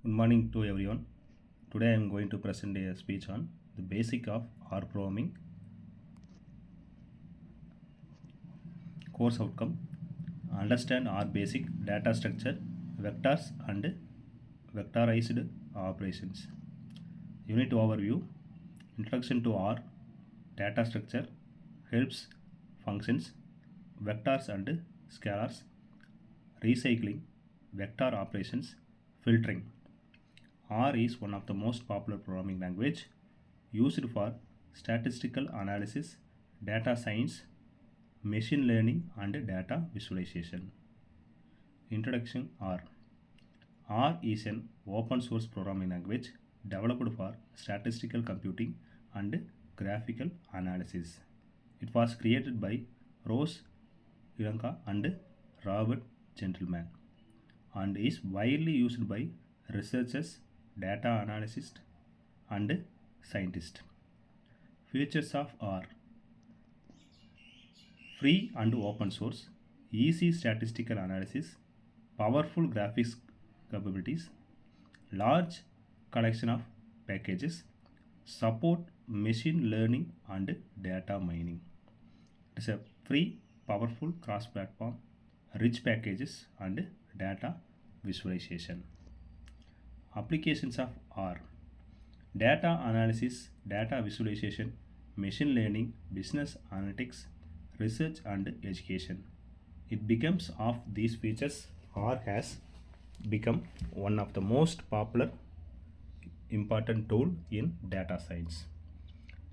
Good morning to everyone. Today I am going to present a speech on the basic of R programming. Course outcome: understand R basic data structure, vectors and vectorized operations. Unit overview: introduction to R, data structure, helps, functions, vectors and scalars, recycling, vector operations, filtering. R is one of the most popular programming language used for statistical analysis, data science, machine learning and data visualization. Introduction: R. R is an open source programming language developed for statistical computing and graphical analysis. It was created by Rose Ilanka and Robert Gentleman and is widely used by researchers, data analysts and scientists. Features of R: free and open source, easy statistical analysis, powerful graphics capabilities, large collection of packages, support machine learning and data mining. It is a free, powerful cross-platform, rich packages and data visualization. Applications of R: data analysis, data visualization, machine learning, business analytics, research and education. It becomes of these features, R has become one of the most popular important tool in data science.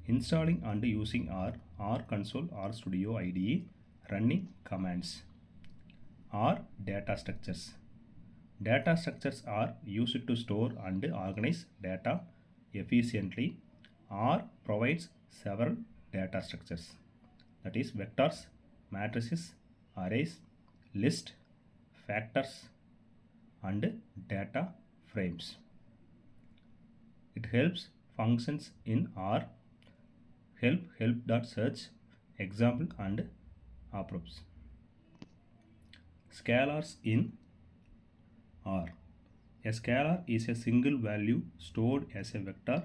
Installing and using R, R console, R studio IDE, running commands. R data structures. Data structures are used to store and organize data efficiently. R provides several data structures, that is vectors, matrices, arrays, list, factors and data frames. It helps functions in R: help.search, example and approps. Scalars in R. A scalar is a single value stored as a vector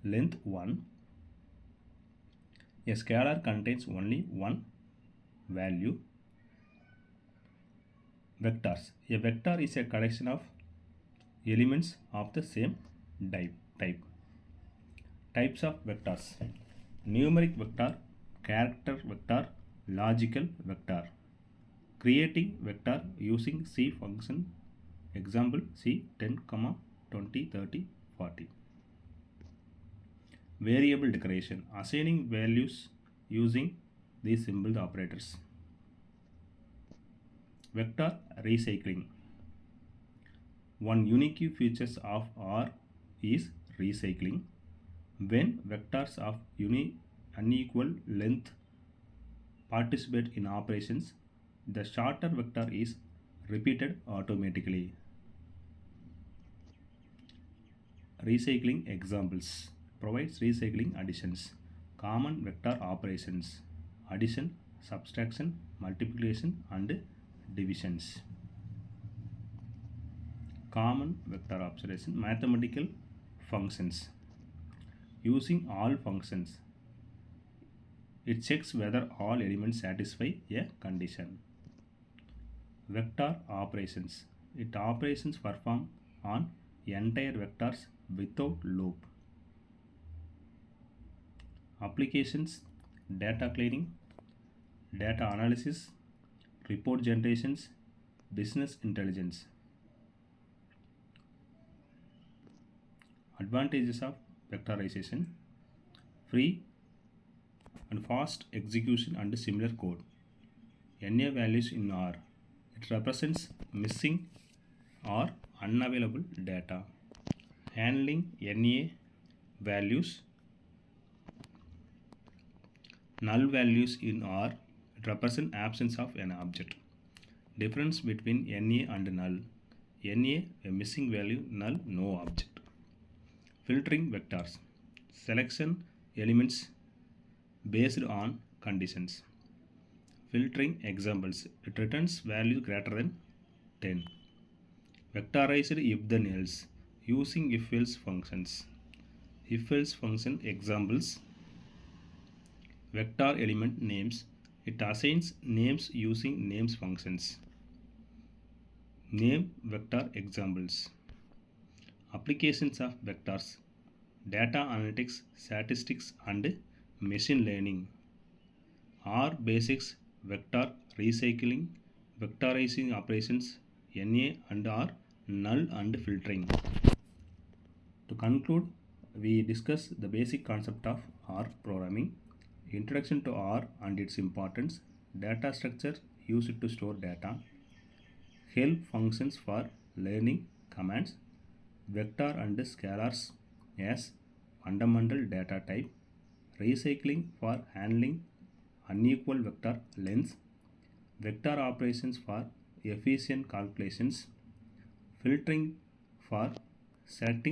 length 1. A scalar contains only one value. Vectors. A vector is a collection of elements of the same type. Types of vectors: numeric vector, character vector, logical vector. Creating vector using C function. Example: C 10, 20, 30, 40. Variable declaration: assigning values using these symbol operators. Vector recycling. One unique feature of R is recycling. When vectors of unequal length participate in operations, the shorter vector is repeated automatically. Recycling examples: provides recycling additions, common vector operations, addition, subtraction, multiplication and divisions. Common vector operation, mathematical functions. Using all functions, it checks whether all elements satisfy a condition. Vector operations, it operations perform on entire vectors without loop. Applications: data cleaning, data analysis, report generations, business intelligence. Advantages of vectorization: free and fast execution and similar code. NA values in R, it represents missing or unavailable data. Handling NA values. Null values in R, it represent absence of an object. Difference between NA and null: NA a missing value, null no object. Filtering vectors, selection elements based on conditions. Filtering examples, it returns value greater than 10. Vectorized if then else, using if-else functions. If-else function examples: vector element names. It assigns names using names functions. Name vector examples. Applications of vectors: data analytics, statistics, and machine learning. R basics: vector recycling, vectorizing operations, NA and R, null and filtering. To conclude, we discuss the basic concept of R programming, introduction to R and its importance, data structure used to store data, help functions for learning commands, vector and scalars as fundamental data type, recycling for handling unequal vector lengths, vector operations for efficient calculations, filtering for selecting